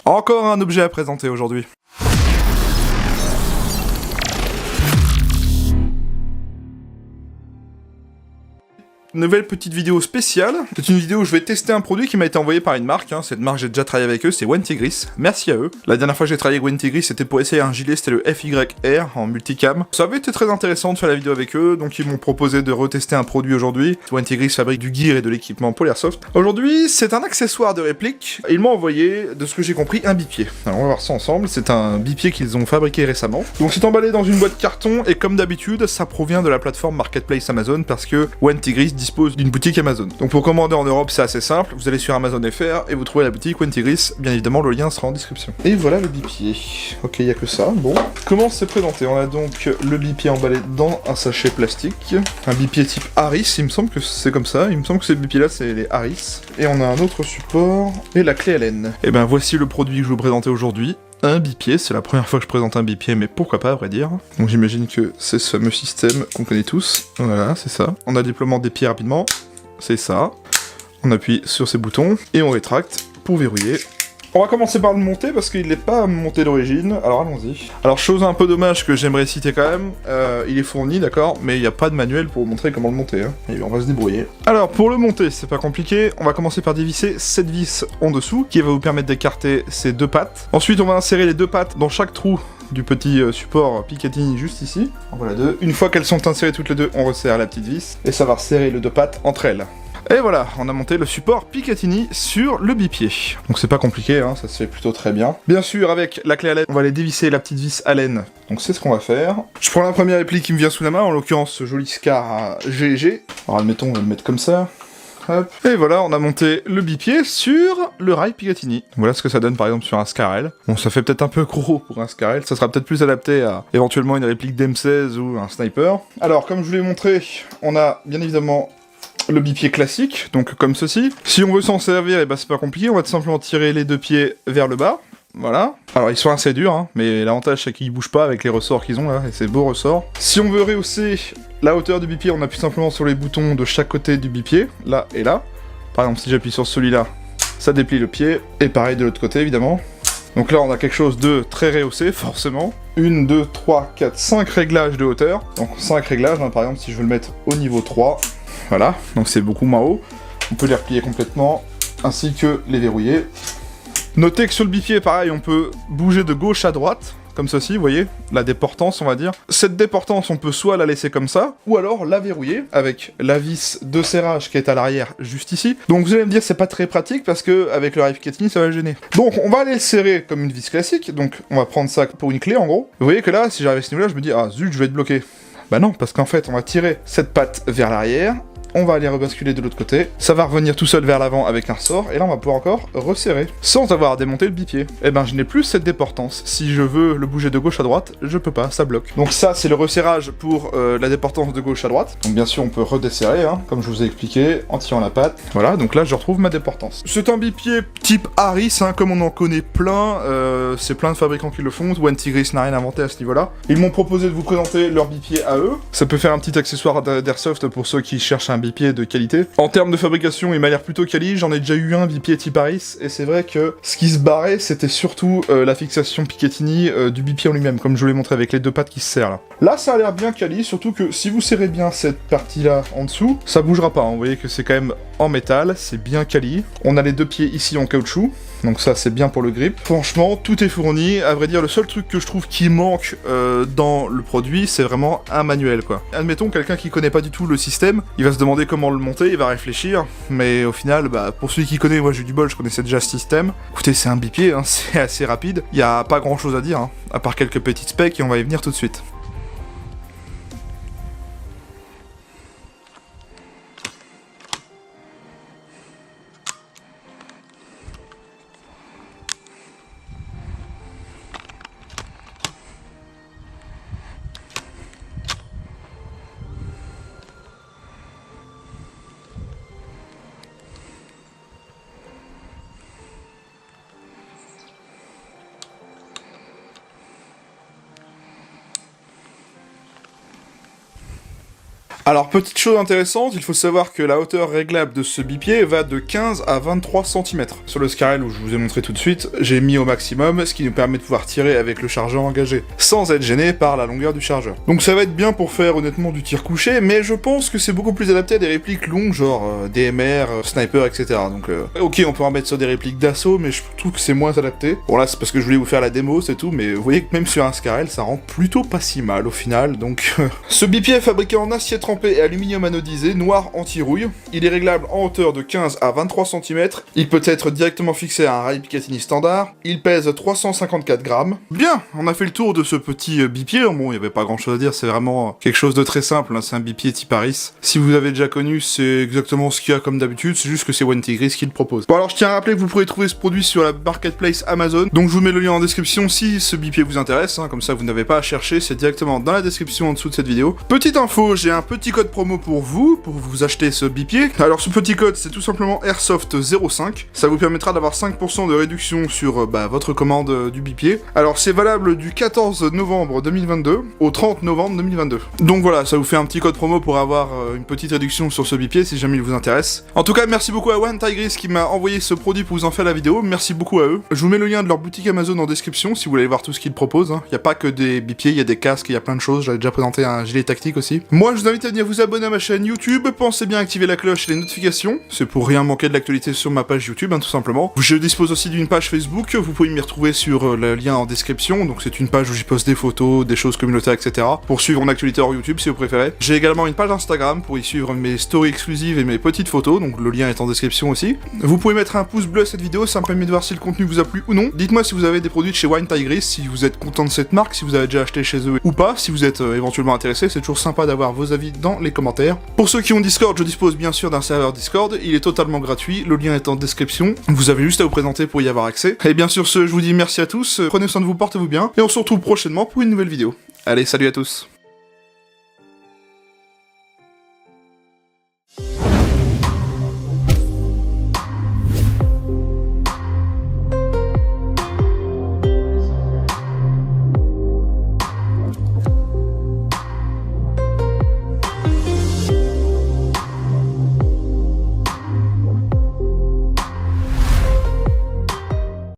Encore un objet à présenter aujourd'hui. Nouvelle petite vidéo spéciale. C'est une vidéo où je vais tester un produit qui m'a été envoyé par une marque. Cette marque, j'ai déjà travaillé avec eux, c'est Wentigris. Merci à eux. La dernière fois que j'ai travaillé avec Wentigris, c'était pour essayer un gilet, c'était le FYR en multicam. Ça avait été très intéressant de faire la vidéo avec eux, donc ils m'ont proposé de retester un produit aujourd'hui. Wentigris fabrique du gear et de l'équipement pour l'airsoft. Aujourd'hui, c'est un accessoire de réplique. Ils m'ont envoyé, de ce que j'ai compris, un bipied. Alors on va voir ça ensemble. C'est un bipied qu'ils ont fabriqué récemment. Donc c'est emballé dans une boîte carton et comme d'habitude, ça provient de la plateforme Marketplace Amazon parce que Wentigris dispose d'une boutique Amazon. Donc pour commander en Europe, c'est assez simple, vous allez sur Amazon FR et vous trouvez la boutique Wentigris, bien évidemment le lien sera en description. Et voilà le bipied. Ok, il y a que ça, bon. Comment c'est présenté? On a donc le bipied emballé dans un sachet plastique, un bipied type Harris, il me semble que c'est comme ça, il me semble que ces bipieds là c'est les Harris. Et on a un autre support, et la clé Allen. Et ben voici le produit que je vous présentais aujourd'hui. Un bipied, c'est la première fois que je présente un bipied, mais pourquoi pas à vrai dire. Donc j'imagine que c'est ce fameux système qu'on connaît tous. Voilà, c'est ça. On a le déploiement des pieds rapidement, c'est ça. On appuie sur ces boutons, et on rétracte pour verrouiller. On va commencer par le monter, parce qu'il n'est pas monté d'origine, alors allons-y. Alors chose un peu dommage que j'aimerais citer quand même, il est fourni, d'accord, mais il n'y a pas de manuel pour vous montrer comment le monter, et on va se débrouiller. Alors pour le monter, c'est pas compliqué, on va commencer par dévisser cette vis en dessous, qui va vous permettre d'écarter ces deux pattes. Ensuite on va insérer les deux pattes dans chaque trou du petit support Picatinny juste ici. En voilà deux. Une fois qu'elles sont insérées toutes les deux, on resserre la petite vis, et ça va resserrer les deux pattes entre elles. Et voilà, on a monté le support Picatinny sur le bipied. Donc c'est pas compliqué, ça se fait plutôt très bien. Bien sûr, avec la clé Allen, on va aller dévisser la petite vis Allen. Donc c'est ce qu'on va faire. Je prends la première réplique qui me vient sous la main, en l'occurrence ce joli Scar GG. Alors admettons, on va le mettre comme ça. Hop. Et voilà, on a monté le bipied sur le rail Picatinny. Voilà ce que ça donne par exemple sur un Scarel. Bon, ça fait peut-être un peu gros pour un Scarel, ça sera peut-être plus adapté à éventuellement une réplique d'M16 ou un Sniper. Alors, comme je vous l'ai montré, on a bien évidemment le bipied classique, donc comme ceci. Si on veut s'en servir, et c'est pas compliqué, on va tout simplement tirer les deux pieds vers le bas. Voilà. Alors ils sont assez durs, mais l'avantage c'est qu'ils bougent pas avec les ressorts qu'ils ont là, et c'est beaux ressorts. Si on veut rehausser la hauteur du bipied, on appuie simplement sur les boutons de chaque côté du bipied, là et là. Par exemple, si j'appuie sur celui-là, ça déplie le pied, et pareil de l'autre côté évidemment. Donc là on a quelque chose de très rehaussé, forcément. 1, 2, 3, 4, 5 réglages de hauteur. Donc 5 réglages, par exemple si je veux le mettre au niveau 3. Voilà, donc c'est beaucoup moins haut. On peut les replier complètement, ainsi que les verrouiller. Notez que sur le bipied, pareil, on peut bouger de gauche à droite, comme ceci, vous voyez, la déportance, on va dire. Cette déportance, on peut soit la laisser comme ça, ou alors la verrouiller avec la vis de serrage qui est à l'arrière, juste ici. Donc vous allez me dire, c'est pas très pratique, parce que avec le rail Picatinny, ça va gêner. Donc on va aller le serrer comme une vis classique, donc on va prendre ça pour une clé, en gros. Vous voyez que là, si j'arrive à ce niveau-là, je me dis, ah zut, je vais être bloqué. Bah non, parce qu'en fait, on va tirer cette patte vers l'arrière, on va aller rebasculer de l'autre côté, ça va revenir tout seul vers l'avant avec un ressort, et là on va pouvoir encore resserrer, sans avoir à démonter le bipied. Et ben je n'ai plus cette déportance, si je veux le bouger de gauche à droite, je peux pas, ça bloque. Donc ça c'est le resserrage pour la déportance de gauche à droite, donc bien sûr on peut redesserrer, comme je vous ai expliqué, en tirant la patte, voilà, donc là je retrouve ma déportance. C'est un bipied type Harris, comme on en connaît plein, c'est plein de fabricants qui le font, Wentigris n'a rien inventé à ce niveau-là. Ils m'ont proposé de vous présenter leur bipied à eux, ça peut faire un petit accessoire d'airsoft pour ceux qui cherchent un bipied de qualité. En termes de fabrication, il m'a l'air plutôt quali, j'en ai déjà eu un bipied type Harris, et c'est vrai que ce qui se barrait, c'était surtout la fixation Picatinny du bipied en lui-même, comme je vous l'ai montré avec les deux pattes qui se serrent là. Là, ça a l'air bien quali, surtout que si vous serrez bien cette partie-là en dessous, ça bougera pas, vous voyez que c'est quand même en métal, c'est bien quali. On a les deux pieds ici en caoutchouc, donc ça c'est bien pour le grip. Franchement, tout est fourni, à vrai dire, le seul truc que je trouve qui manque dans le produit, c'est vraiment un manuel, quoi. Admettons, quelqu'un qui connaît pas du tout le système, il va se demander comment le monter, il va réfléchir, mais au final, pour celui qui connaît, moi j'ai eu du bol, je connaissais déjà ce système. Écoutez, c'est un bipied, c'est assez rapide, il y a pas grand chose à dire, à part quelques petites specs, et on va y venir tout de suite. Alors, petite chose intéressante, il faut savoir que la hauteur réglable de ce bipied va de 15 à 23 cm. Sur le Scarel où je vous ai montré tout de suite, j'ai mis au maximum, ce qui nous permet de pouvoir tirer avec le chargeur engagé, sans être gêné par la longueur du chargeur. Donc ça va être bien pour faire honnêtement du tir couché, mais je pense que c'est beaucoup plus adapté à des répliques longues, genre DMR, sniper, etc. Donc ok, on peut en mettre sur des répliques d'assaut, mais je trouve que c'est moins adapté. Bon là, c'est parce que je voulais vous faire la démo, c'est tout, mais vous voyez que même sur un Scarel, ça rend plutôt pas si mal au final, donc... Ce bipied est fabriqué en acier trempé et aluminium anodisé, noir anti-rouille. Il est réglable en hauteur de 15 à 23 cm. Il peut être directement fixé à un rail Picatinny standard. Il pèse 354 grammes. Bien, on a fait le tour de ce petit bipied. Bon, il n'y avait pas grand chose à dire, c'est vraiment quelque chose de très simple, hein. C'est un bipied type Harris. Si vous avez déjà connu, c'est exactement ce qu'il y a comme d'habitude, c'est juste que c'est OneTigris qui le propose. Bon alors, je tiens à rappeler que vous pourrez trouver ce produit sur la marketplace Amazon. Donc je vous mets le lien en description si ce bipied vous intéresse, hein. Comme ça vous n'avez pas à chercher, c'est directement dans la description en dessous de cette vidéo. Petite info, j'ai un petit code promo pour vous acheter ce bipied. Alors ce petit code, c'est tout simplement Airsoft05. Ça vous permettra d'avoir 5% de réduction sur votre commande du bipied. Alors c'est valable du 14 novembre 2022 au 30 novembre 2022. Donc voilà, ça vous fait un petit code promo pour avoir une petite réduction sur ce bipied si jamais il vous intéresse. En tout cas, merci beaucoup à OneTigris qui m'a envoyé ce produit pour vous en faire la vidéo. Merci beaucoup à eux. Je vous mets le lien de leur boutique Amazon en description si vous voulez voir tout ce qu'ils proposent. Il n'y a pas que des bipieds, il y a des casques, il y a plein de choses. J'avais déjà présenté un gilet tactique aussi. Moi, je vous invite à venir vous abonner à ma chaîne YouTube. Pensez bien à activer la cloche et les notifications. C'est pour rien manquer de l'actualité sur ma page YouTube, tout simplement. Je dispose aussi d'une page Facebook. Vous pouvez m'y retrouver sur le lien en description. Donc c'est une page où j'y poste des photos, des choses communautaires, etc. Pour suivre mon actualité hors YouTube si vous préférez. J'ai également une page Instagram pour y suivre mes stories exclusives et mes petites photos. Donc le lien est en description aussi. Vous pouvez mettre un pouce bleu à cette vidéo. Ça me permet de voir si le contenu vous a plu ou non. Dites-moi si vous avez des produits de chez OneTigris, si vous êtes content de cette marque, si vous avez déjà acheté chez eux ou pas, si vous êtes éventuellement intéressé. C'est toujours sympa d'avoir vos avis dans les commentaires. Pour ceux qui ont Discord, je dispose bien sûr d'un serveur Discord, il est totalement gratuit, le lien est en description, vous avez juste à vous présenter pour y avoir accès. Et bien sur ce, je vous dis merci à tous, prenez soin de vous, portez-vous bien, et on se retrouve prochainement pour une nouvelle vidéo. Allez, salut à tous.